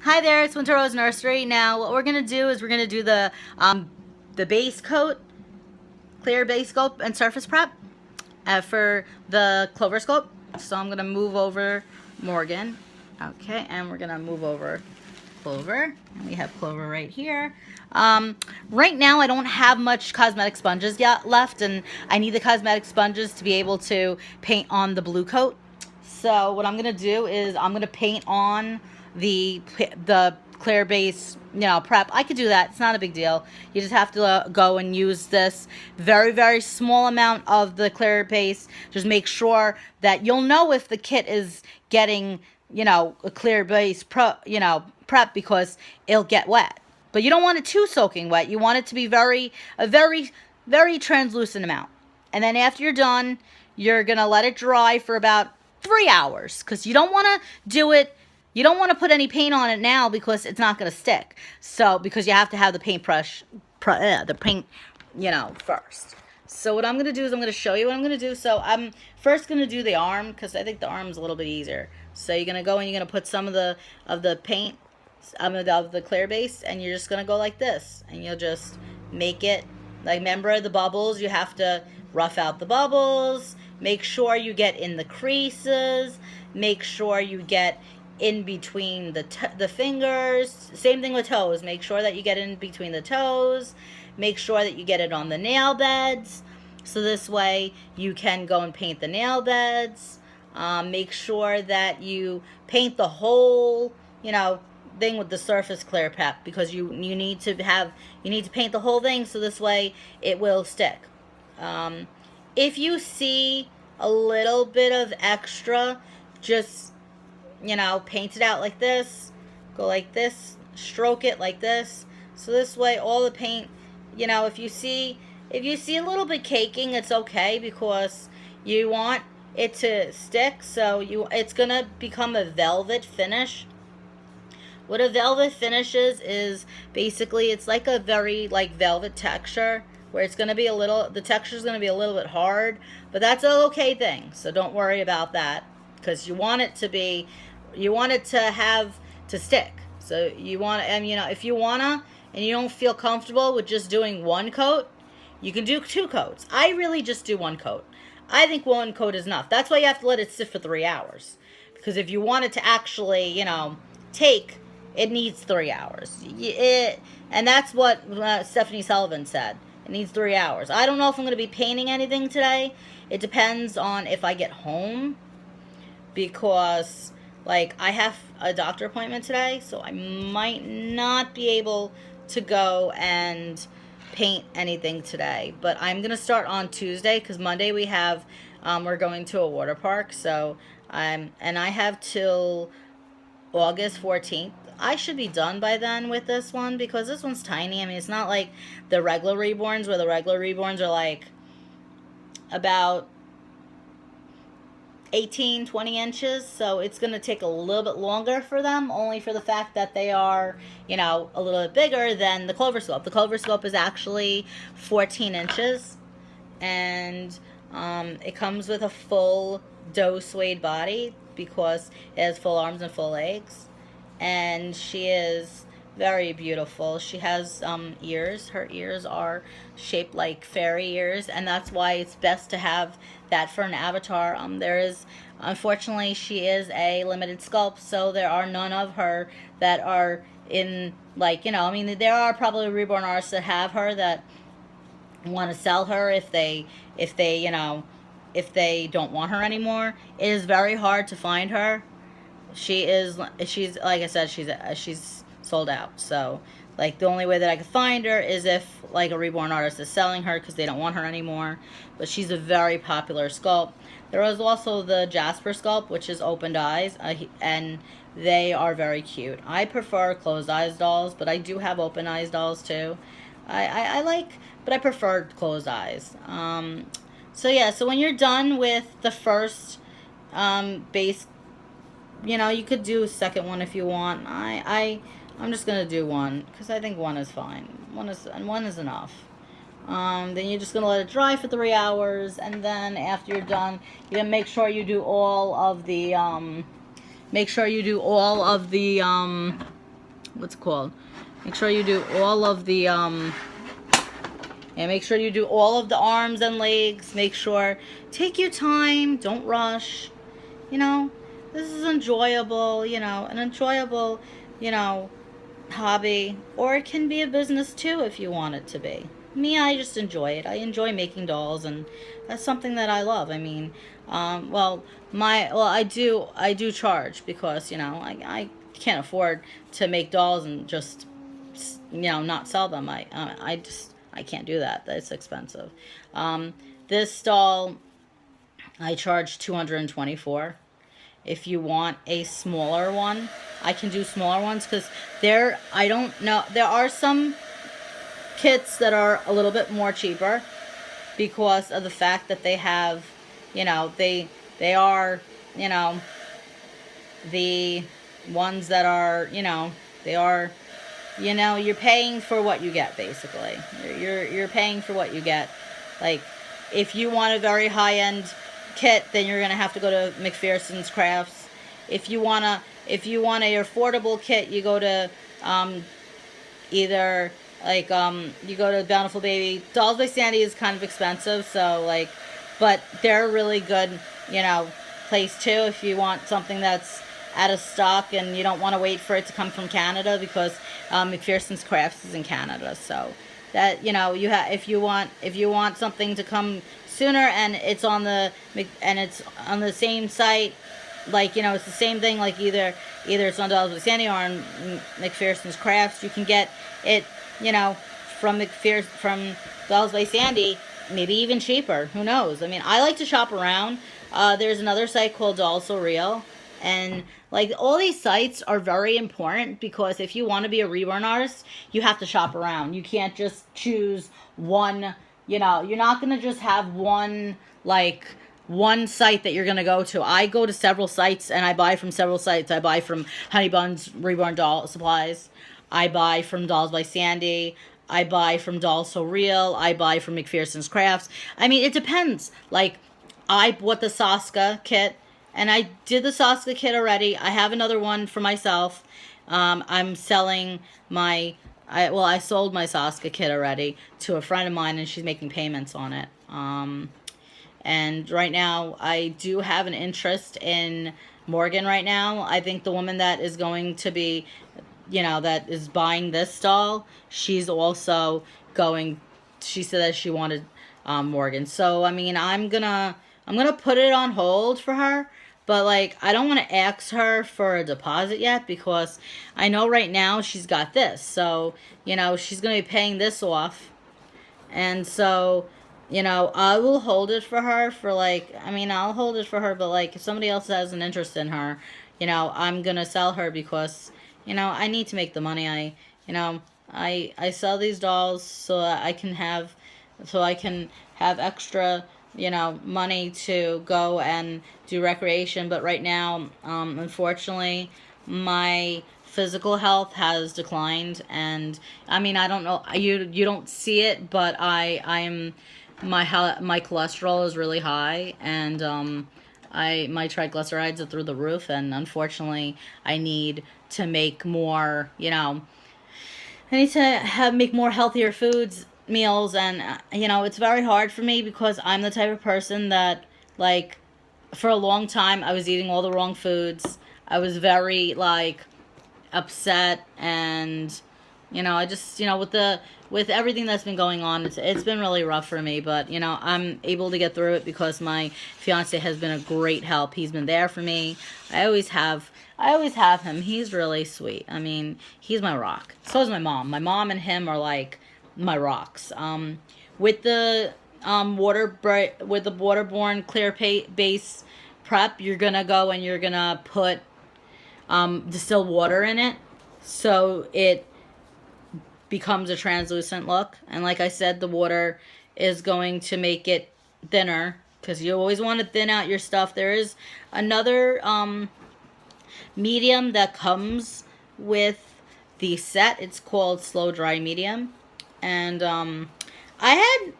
Hi there, it's Winter Rose Nursery. Now what we're going to do is we're going to do the base coat, clear base coat and surface prep for the clover sculpt. So I'm going to move over Morgan. Okay, and we're going to move over Clover. And we have Clover right here. Right now I don't have much cosmetic sponges yet left, and I need the cosmetic sponges to be able to paint on the blue coat. So what I'm going to do is I'm going to paint on the clear base, prep. I could do that. It's not a big deal. You just have to go and use this very, very small amount of the clear base. Just make sure that you'll know if the kit is getting, a clear base prep because it'll get wet. But you don't want it too soaking wet. You want it to be a very, very translucent amount. And then after you're done, you're going to let it dry for about 3 hours, because you don't want to do it. You don't want to put any paint on it now because it's not going to stick. So, because you have to have the paintbrush, the paint, first. So what I'm going to do is I'm going to show you what I'm going to do. So I'm first going to do the arm, because I think the arm's a little bit easier. So you're going to go and you're going to put some of the paint, of the clear base, and you're just going to go like this. And you'll just make it, like, remember the bubbles, you have to rough out the bubbles. Make sure you get in the creases. Make sure you get in between the fingers. Same thing with toes. Make sure that you get in between the toes. Make sure that you get it on the nail beds. So this way you can go and paint the nail beds. Make sure that you paint the whole, thing with the surface clear prep, because you need to paint the whole thing, so this way it will stick. If you see a little bit of extra, just, paint it out like this. Go like this. Stroke it like this. So this way all the paint, if you see a little bit caking, it's okay, because you want it to stick. So it's going to become a velvet finish. What a velvet finish is basically, it's like a very velvet texture, where it's going to be the texture is going to be a little bit hard, but that's an okay thing. So don't worry about that, because you want it to stick. So you want, if you wanna and you don't feel comfortable with just doing one coat, you can do 2 coats. I really just do 1 coat. I think 1 coat is enough. That's why you have to let it sit for 3 hours, because if you want it to actually, take, it needs 3 hours. And that's what Stephanie Sullivan said. It needs 3 hours. I don't know if I'm going to be painting anything today. It depends on if I get home, because, I have a doctor appointment today, so I might not be able to go and paint anything today. But I'm going to start on Tuesday, because Monday we're going to a water park, so and I have till August 14th. I should be done by then with this one, because this one's tiny. I mean, it's not like the regular reborns, where the regular reborns are about 18-20 inches. So it's going to take a little bit longer for them, only for the fact that they are, a little bit bigger than the clover sculpt. The clover sculpt is actually 14 inches, and it comes with a full doe suede body, because it has full arms and full legs. And she is very beautiful. She has ears. Her ears are shaped like fairy ears, and that's why it's best to have that for an avatar. Unfortunately, she is a limited sculpt, so there are none of her that are in, there are probably reborn artists that have her, that want to sell her if they don't want her anymore. It is very hard to find her. She's like I said, she's sold out. So the only way that I could find her is if a reborn artist is selling her, because they don't want her anymore. But she's a very popular sculpt. There is also the Jasper sculpt, which is opened eyes, and they are very cute. I prefer closed eyes dolls, but I do have open eyes dolls too. But I prefer closed eyes. So yeah, so when you're done with the first base, you could do a second one if you want. I'm just gonna do 1, because I think 1 is fine. 1 is enough. Then you're just gonna let it dry for 3 hours, and then after you're done, you gotta make sure you do all of the what's it called? Make sure you do all of the, make sure you do all of the arms and legs. Make sure, take your time, don't rush. You know, this is enjoyable, you know, an enjoyable, you know, hobby. Or it can be a business too if you want it to be. Me, I just enjoy it. I enjoy making dolls, and that's something that I love. I mean, I do charge because, you know, I can't afford to make dolls and just, you know, not sell them. I can't do that. That's expensive. This doll I charge $224. If you want a smaller one, I can do smaller ones because I don't know, there are some kits that are a little bit more cheaper because of the fact that they have, you know, they are, you know, the ones that are, you know, they are, you know, you're paying for what you get, basically. You're paying for what you get. Like, if you want a very high-end kit, then you're gonna have to go to McPherson's Crafts. If you want a affordable kit, you go to either like you go to Bountiful Baby. Dolls by Sandy is kind of expensive, so like, but they're a really good, you know, place too if you want something that's out of stock and you don't want to wait for it to come from Canada, because McPherson's Crafts is in Canada. So that, you know, if you want something to come sooner and it's on the same site, like, you know, it's the same thing, like either it's on Dolls by Sandy or on McPherson's Crafts, you can get it, you know, from Dolls by Sandy, maybe even cheaper. Who knows? I mean, I like to shop around. There's another site called Dolls So Real. And like, all these sites are very important because if you want to be a reborn artist, you have to shop around. You can't just choose one, you know, you're not going to just have one site that you're going to go to. I go to several sites and I buy from several sites. I buy from Honey Bun's Reborn Doll Supplies. I buy from Dolls by Sandy. I buy from Dolls So Real. I buy from McPherson's Crafts. I mean, it depends. Like, I bought the Saska kit, and I did the Saska kit already. I have another one for myself. I'm selling I sold my Saska kit already to a friend of mine, and she's making payments on it. And right now, I do have an interest in Morgan right now. I think the woman that is going to be, you know, that is buying this doll, she's also she said that she wanted Morgan. So, I mean, I'm gonna put it on hold for her. But, like, I don't want to ask her for a deposit yet because I know right now she's got this. So, you know, she's going to be paying this off. And so, you know, I will hold it for her for, like, I mean, I'll hold it for her. But, like, if somebody else has an interest in her, you know, I'm going to sell her because, you know, I need to make the money. I sell these dolls so that I can have extra, you know, money to go and do recreation. But right now, unfortunately, my physical health has declined, and I mean, I don't know, you don't see it, but my cholesterol is really high, and my triglycerides are through the roof, and unfortunately, I need to make more, you know, I need to make more healthier meals, and you know, it's very hard for me because I'm the type of person that, like, for a long time I was eating all the wrong foods. I was very, like, upset, and you know, I just, you know, with everything that's been going on, it's been really rough for me, but you know, I'm able to get through it because my fiance has been a great help. He's been there for me. I always have him. He's really sweet. I mean, he's my rock. So is my mom. My mom and him are like my rocks. With the waterborne clear base prep, you're gonna go and you're gonna put distilled water in it, so it becomes a translucent look. And like I said, the water is going to make it thinner because you always want to thin out your stuff. There is another medium that comes with the set. It's called Slow Dry Medium. And I had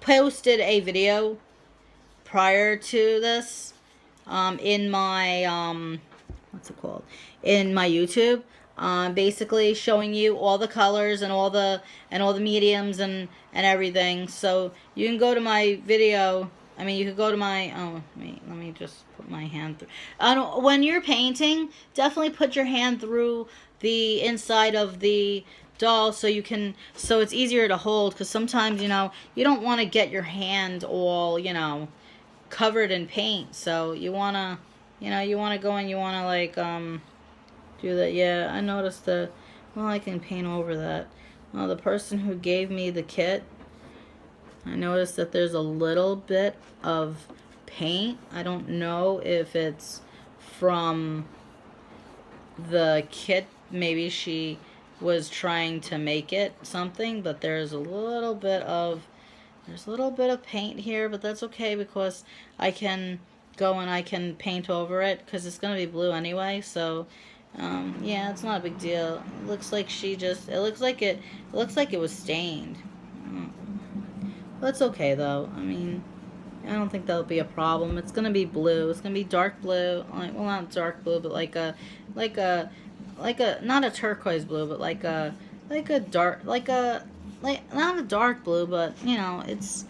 posted a video prior to this in my what's it called, in my YouTube. basically showing you all the colors and all the mediums and everything. So you can go to my video. I mean, you could go to my, oh, let me just put my hand through. When you're painting, definitely put your hand through the inside of the doll so you can, so it's easier to hold, because sometimes, you know, you don't want to get your hand all, you know, covered in paint. So you want to, you know, you want to go and you want to like, do that. Yeah, I noticed that. Well, I can paint over that. Well, the person who gave me the kit, I noticed that there's a little bit of paint. I don't know if it's from the kit. Maybe she was trying to make it something, but there's a little bit of paint here, but that's okay because I can go and I can paint over it because it's gonna be blue anyway. So yeah, it's not a big deal. It looks like she just, it looks like it was stained. That's okay though. I mean, I don't think that'll be a problem. It's gonna be blue. It's gonna be dark blue. Like, well, not dark blue, but like a not a turquoise blue, but like a dark, like not a dark blue, but you know, it's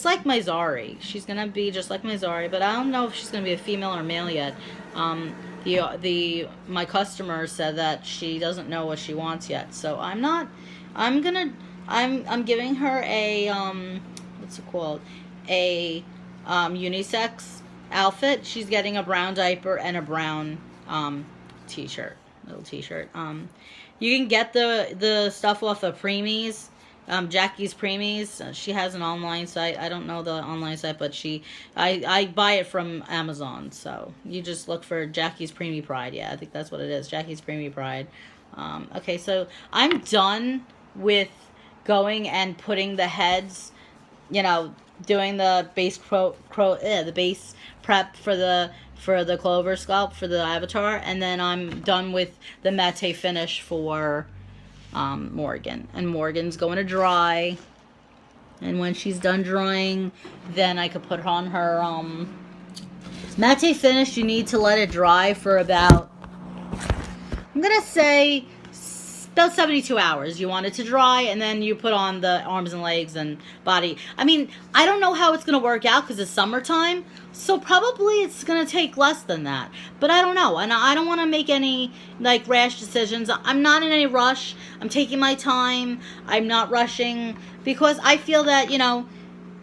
like my Zari. She's gonna be just like my Zari, but I don't know if she's gonna be a female or male yet. My customer said that she doesn't know what she wants yet, so I'm giving her a what's it called, a unisex outfit. She's getting a brown diaper and a brown t-shirt, little t-shirt. You can get the stuff off of Preemies, Jackie's Preemies. She has an online site. I don't know the online site, but I buy it from Amazon. So you just look for Jackie's Preemie Pride. Yeah, I think that's what it is, Jackie's Preemie Pride. Okay, so I'm done with going and putting the heads, you know, doing the base the base prep for the clover sculpt for the avatar, and then I'm done with the matte finish for Morgan. And Morgan's going to dry, and when she's done drying, then I could put on her matte finish. You need to let it dry for about, I'm gonna say, about 72 hours. You want it to dry, and then you put on the arms and legs and body. I mean, I don't know how it's going to work out because it's summertime, so probably it's going to take less than that. But I don't know, and I don't want to make any, like, rash decisions. I'm not in any rush. I'm taking my time. I'm not rushing because I feel that, you know,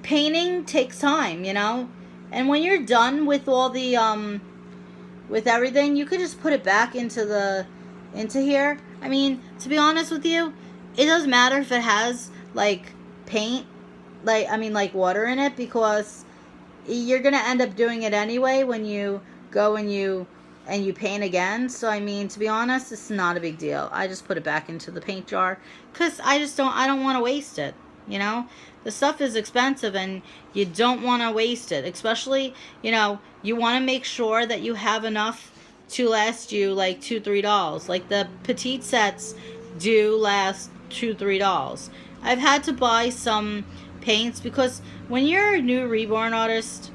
painting takes time, you know? And when you're done with all the, with everything, you could just put it back into here. I mean, to be honest with you, it doesn't matter if it has, like, paint, like water in it, because you're going to end up doing it anyway when you go and you paint again. So, I mean, to be honest, it's not a big deal. I just put it back into the paint jar because I don't want to waste it, you know? The stuff is expensive and you don't want to waste it, especially, you know, you want to make sure that you have enough to last you like $2-3 dolls. Like the petite sets do last $2-3 dolls. I've had to buy some paints because when you're a new reborn artist,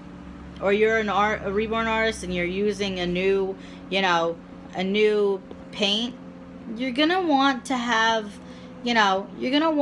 or you're a reborn artist and you're using a new, you know, a new paint, you're gonna want to have, you know, you're gonna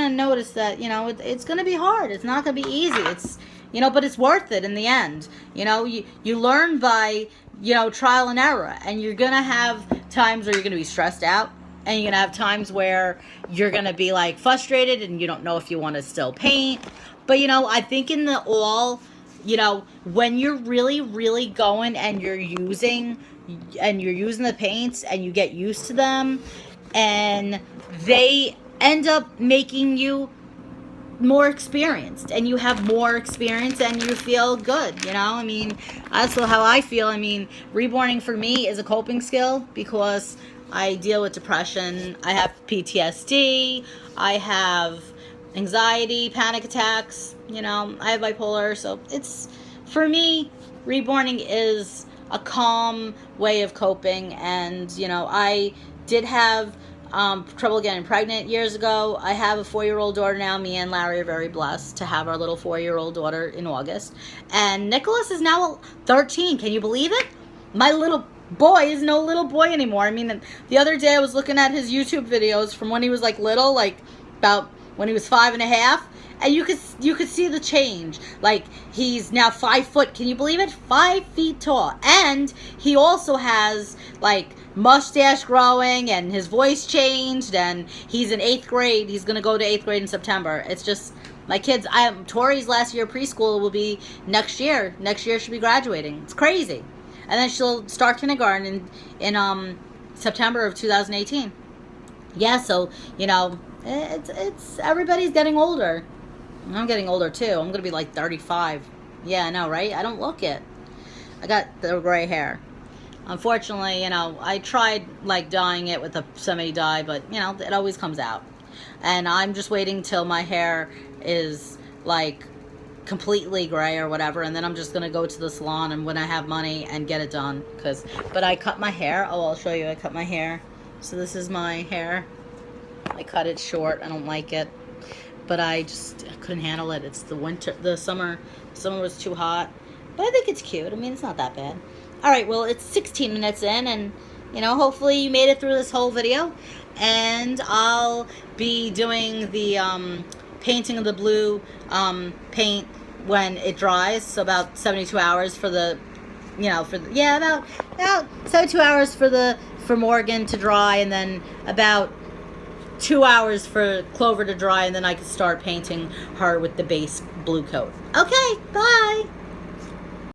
notice that, you know, it's gonna be hard. It's not gonna be easy. It's, you know, but it's worth it in the end. You know, you learn by, you know, trial and error. And you're going to have times where you're going to be stressed out. And you're going to have times where you're going to be, like, frustrated and you don't know if you want to still paint. But, you know, I think in the all, you know, when you're really, really going and you're using the paints and you get used to them, and they end up making you more experienced, and you have more experience and you feel good, you know? I mean, that's how I feel. I mean, reborning for me is a coping skill because I deal with depression. I have PTSD. I have anxiety, panic attacks, you know, I have bipolar. So it's, for me, reborning is a calm way of coping. And, you know, I did have trouble getting pregnant years ago. I have a 4-year-old daughter now. Me and Larry are very blessed to have our little 4-year-old daughter in August. And Nicholas is now 13. Can you believe it? My little boy is no little boy anymore. I mean, the other day I was looking at his YouTube videos from when he was like little, like about when he was 5.5, and you could see the change. Like, he's now 5 foot. Can you believe it? 5 feet tall, and he also has like mustache growing, and his voice changed, and he's in 8th grade. He's gonna go to 8th grade in September. It's just, my kids. Tori's last year of preschool will be next year. Next year she'll be graduating. It's crazy. And then she'll start kindergarten in September of 2018. Yeah, so, you know, it's everybody's getting older. I'm getting older too. I'm gonna be like 35. Yeah, I know, right? I don't look it. I got the gray hair. Unfortunately, you know, I tried like dyeing it with a semi dye, but you know, it always comes out. And I'm just waiting till my hair is like completely gray or whatever, and then I'm just gonna go to the salon and when I have money and get it done. But I cut my hair. Oh, I'll show you. I cut my hair. So this is my hair. I cut it short. I don't like it, but I couldn't handle it. It's the summer was too hot, but I think it's cute. I mean, it's not that bad. All right, well, it's 16 minutes in, and you know, hopefully you made it through this whole video, and I'll be doing the painting of the blue paint when it dries. So about 72 hours for the, you know, about 72 hours for Morgan to dry, and then about 2 hours for Clover to dry, and then I can start painting her with the base blue coat. Okay, bye.